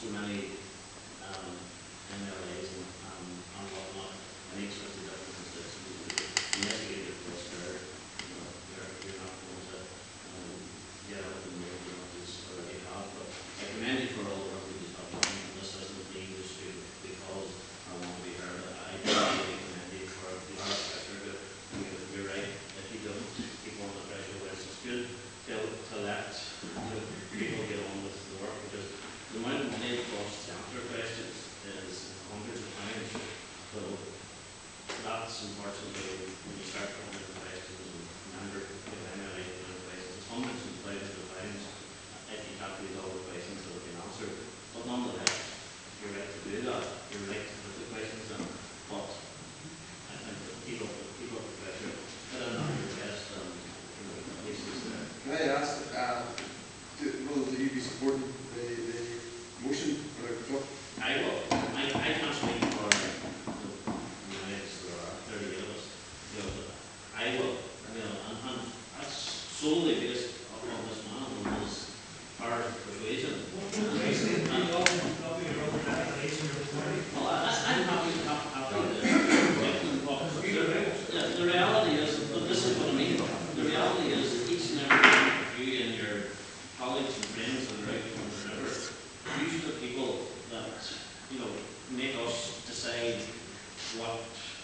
so many MLAs and whatnot in each of the different constituencies. Unless you get your voice heard, you're not going to get anything more than what you already have. But I commend you for all the work that you have done. This isn't me just because I want to be heard. I really commend you for the hard pressure. You're right. If you don't keep on the pressure, well, it's just good to let people get on with the work, because the amount of money it costs to answer questions is hundreds of pounds. So that's unfortunately when you start putting in questions and member MLA putting in questions, it's hundreds and thousands of pounds if you calculate all the questions that have been answered. But nonetheless, you're right to do that. You're right to put the questions in. But I think that keep up the pressure. Put in your best, and at least it's there. Can I ask, will you be supporting the motion when it comes up? I will. I can't speak for the minutes. There are 38 of us. I will. And that's solely based upon this man and his power of persuasion. I'm happy to the reality is, but this is what I mean. The reality is that each and every one of you and your colleagues and friends that are out on the river, these are the people that make us decide what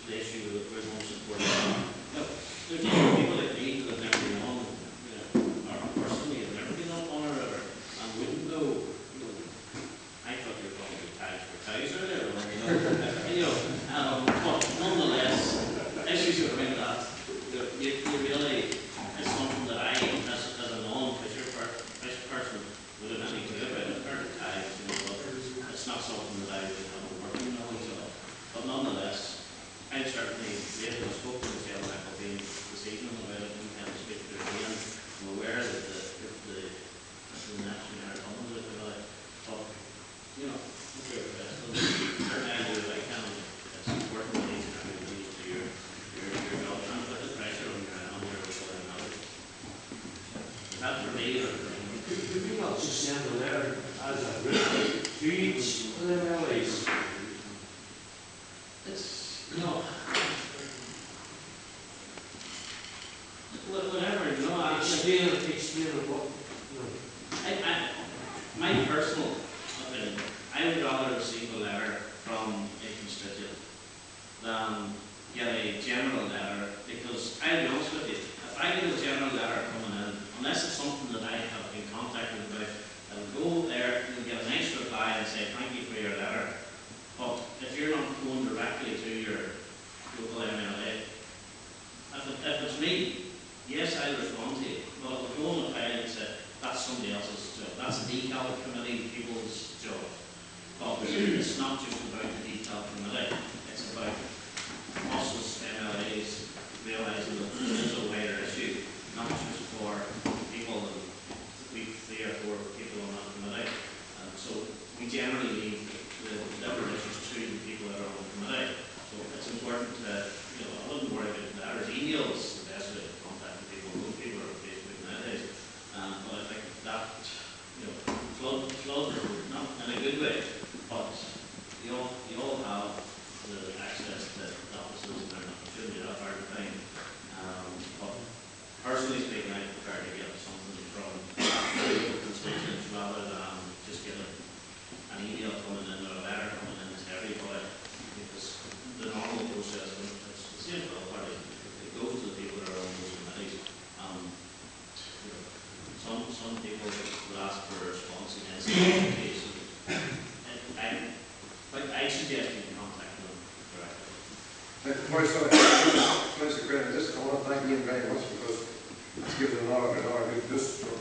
the issue that we're most important on. There's people like me that have never been on, or personally have never been on a river and wouldn't know. I thought you were talking about tags for cows earlier, but nonetheless, issues around that, you really, it's something that I, as a non-fisher person, would have any clue about. I've heard of tags, but it's not something that I would have a working knowledge of. But nonetheless, I certainly lately spoke to Michelle McElveen this evening about it, and kind of speak to her again. I'm aware that the next mayor comes with it, but with your request, certainly I do what I can. It's important that each and every one of you do your job and put the pressure on your employee managers. Is that for me or for anyone? Could we not just send a letter as a group to each of the MLAs? It's whatever, explain what, my personal opinion, I would rather receive a letter from a constituent than get a general letter, because I'll be honest with you, if I get a general letter coming in, unless it's something that I have been contacted about, I'll go there and get a nice reply and say thank you for your letter. But if you're not going directly to your local MLA, if it's me, yes, I'll respond to you, but I'll go on the file and say that's somebody else's job. That's the decal committee people's job. But it's not just about the decal committee. It's about us as MLAs realising that this is a wider issue, not just for people. We've 3 or 4 people on that committee, and so we generally leave the different issues to the people that are on the committee. So it's important to, I wouldn't worry about letters. Emails is the best way to contact the people. Most people are on Facebook nowadays, but I think that flood not in a good way, but you all have the access to offices, and it shouldn't be that hard to find. But personally speaking, I prefer to get something from local constituents rather than just get an email coming in or a letter coming in to everybody, because the normal process, and it's the same for all parties, it goes to the people that are on those committees. Some people would ask for a response against the application. I suggest you contact them directly. Sorry, just I want to thank Ian very much, because it's given a lot of good boost for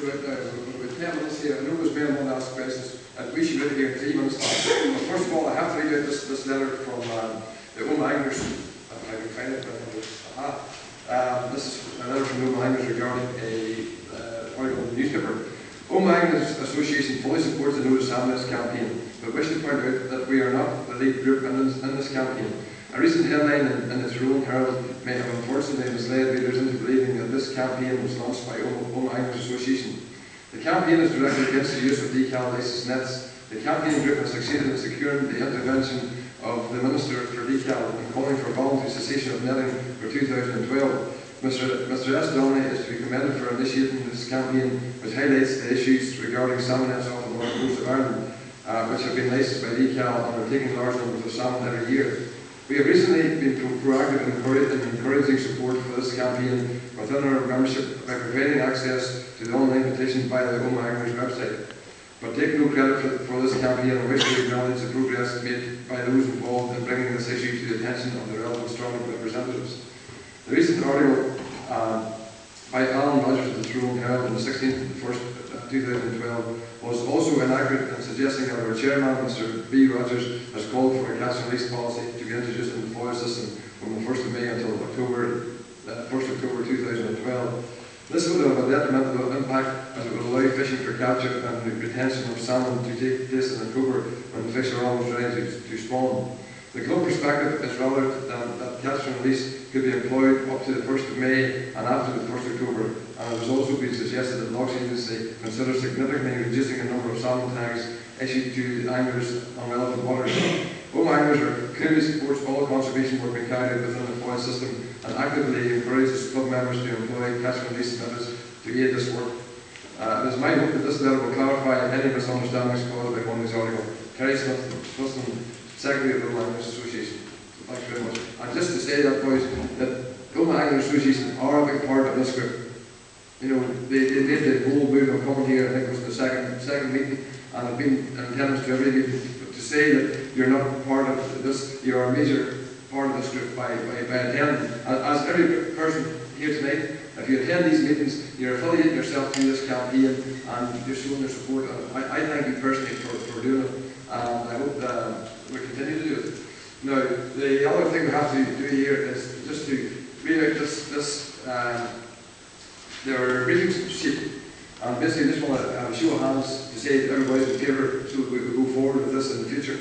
with 10 minutes here. I know there's been one ask questions, and we should really hear 3 minutes now. But first of all, I have to read out this letter from the O'Magners. I can find it, but this is a letter from the O'Magners regarding a article in the newspaper. O'Magners Association fully supports the No to Sandness campaign, but wish to point out that we are not the lead group in this campaign. A recent headline in the Tyrone Herald may have unfortunately misled readers into believing that this campaign was launched by Oma Anglers Association. The campaign is directed against the use of decal licensed nets. The campaign group has succeeded in securing the intervention of the Minister for Decal and calling for voluntary cessation of netting for 2012. Mr S. Donnelly is to be commended for initiating this campaign, which highlights the issues regarding salmon nets off the north coast of Ireland, which have been licensed by Decal and are taking large numbers of salmon every year. We have recently been proactive in encouraging support for this campaign within our membership by providing access to the online petition via the Oma Anglers website. But take no credit for this campaign and wish to acknowledge the progress made by those involved in bringing this issue to the attention of the relevant strong representatives. The recent article by Alan Rogers of the Tyrone Herald on the 16th of the 1st, 2012 was also inaccurate in suggesting that our chairman, Mr. B. Rogers, has called for a catch and release policy to be introduced in the FOIA system from the 1st of May until October 2012. This would have a detrimental impact as it would allow fishing for capture and retention of salmon to take place in October when the fish are almost ready to spawn. The club perspective is rather that catch and release could be employed up to the 1st of May and after the 1st of October, and it has also been suggested that the Loch Agency consider significantly reducing the number of salmon tags issued to anglers on relevant waters. Oma Anglers clearly supports all conservation work being carried out within the FOIA system and actively encourages club members to employ catch and release methods to aid this work. It is my hope that this letter will clarify any misunderstandings caused by one of these articles. Kerry Smith, Secretary of the Oma Anglers Association. So thanks very much. And just to say that, boys, that the Oma Anglers Association are a big part of this group. You know, they made the whole move of coming here, I think it was the second meeting, and have been in attendance to every meeting. But to say that you're not part of this, you're a major part of this group by attending. As every person here tonight, if you attend these meetings, you're affiliating yourself to this campaign and you're showing your support. And I thank you personally for doing it, and I hope we continue to do it. Now, the other thing we have to do here is just to read out this there are briefing sheet, and basically just want to have a show of hands to say that everybody's in favour so that we can go forward with this in the future.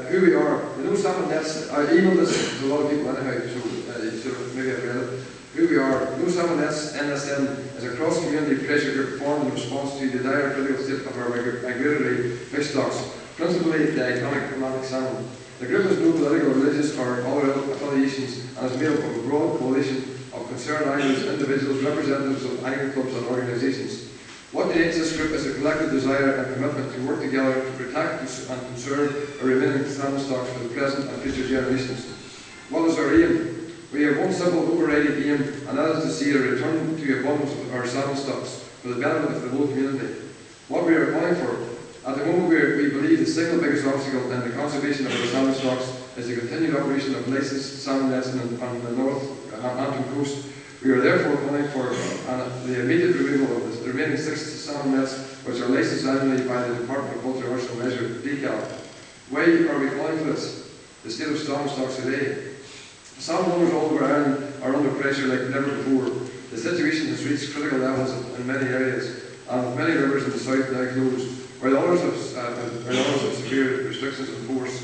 Who we are. The No Salmon Nets, I emailed this to a lot of people anyhow, so you sort of maybe have read it. Who we are. No Salmon Nets NSN is a cross-community pressure group formed in response to the dire critical state of our migratory fish stocks, principally the iconic Atlantic salmon. The group has no political, religious or other affiliations and is made up of a broad coalition of concerned anglers, individuals, representatives of angler clubs and organisations. What unites this group is a collective desire and commitment to work together to protect and conserve our remaining salmon stocks for the present and future generations. What is our aim? We have one simple overriding aim, and that is to see a return to abundance of our salmon stocks for the benefit of the whole community. What we are calling for, at the moment we believe the single biggest obstacle in the conservation of our salmon stocks is the continued operation of licensed salmon nets on the North Antrim coast. We are therefore calling for the immediate removal of the remaining 6 salmon nets which are licensed annually by the Department of Multi-Artificial Measure, DECAL. Why are we calling for this? The state of salmon stocks today. Salmon owners all over Ireland are under pressure like never before. The situation has reached critical levels in many areas, and many rivers in the south now closed, while others have severe restrictions enforced.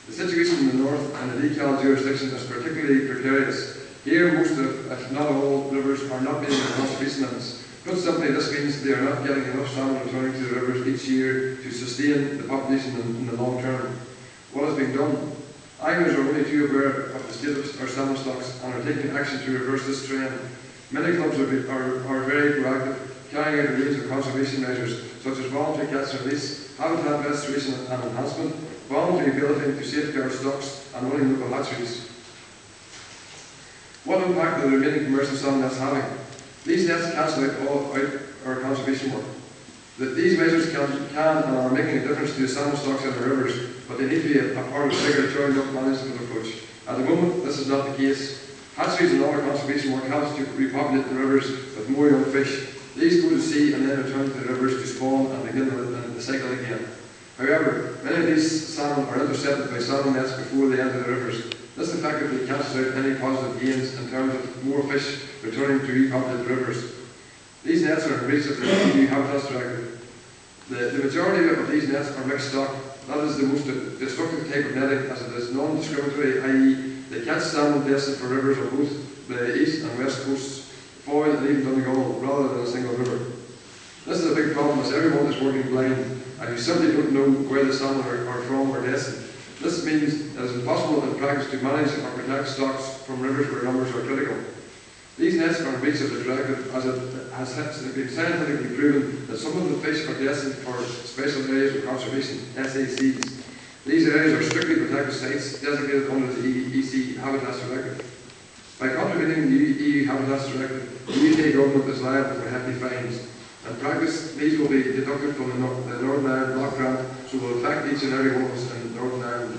The situation in the north and the DECAL jurisdiction is particularly precarious. Here, most of, if not all, rivers are not meeting their conservation limits. Put simply, this means they are not getting enough salmon returning to the rivers each year to sustain the population in the long term. What has been done? Anglers are only too aware of the state of our salmon stocks and are taking action to reverse this trend. Many clubs are very proactive, carrying out a range of conservation measures such as voluntary catch and release, habitat restoration and enhancement, voluntary bailing to safeguard stocks, and running local hatcheries. What impact are the remaining commercial salmon nets having? These nets cancel out our conservation work. These measures can and are making a difference to the salmon stocks in the rivers, but they need to be a part of a bigger turn-up management approach. At the moment, this is not the case. Hatcheries and other conservation work helps to repopulate the rivers with more young fish. These go to sea and then return to the rivers to spawn and begin the cycle again. However, many of these salmon are intercepted by salmon nets before they enter the rivers. This effectively cancels out any positive gains in terms of more fish returning to repopulate the rivers. These nets are in breach of the EU Habitats Directive. The majority of these nets are mixed stock, That is the most destructive type of netting, as it is non-discriminatory, i.e. they catch salmon destined for rivers of both the east and west coasts, Foyle and even Donegal, rather than a single river. This is a big problem, as everyone is working blind, and you simply don't know where the salmon are from or destined. This means it is impossible in practice to manage or protect stocks from rivers where numbers are critical. These nets are in breach of the directive, as it has been scientifically proven that some of the fish are destined for special areas of conservation, SACs. These areas are strictly protected sites designated under the EC Habitats Directive. By contravening the EU Habitats Directive, the UK government is liable for hefty fines. In practice, these will be deducted from the Northern Ireland Block Grant, so will affect each and every one of us in Northern Ireland.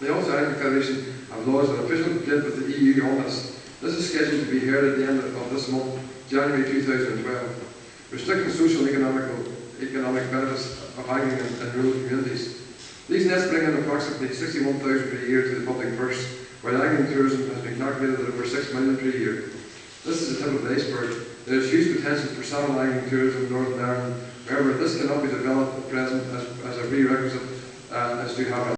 The All-Ireland Federation have lodged an official complaint with the EU on this. This is scheduled to be heard at the end of this month, January 2012, restricting social and economic benefits of angling in rural communities. These nets bring in approximately 61,000 per year to the public purse, while angling tourism has been calculated at over 6 million per year. This is the tip of the iceberg. There is huge potential for salmon angling tourism in Northern Ireland. However, this cannot be developed at present as a prerequisite as to have a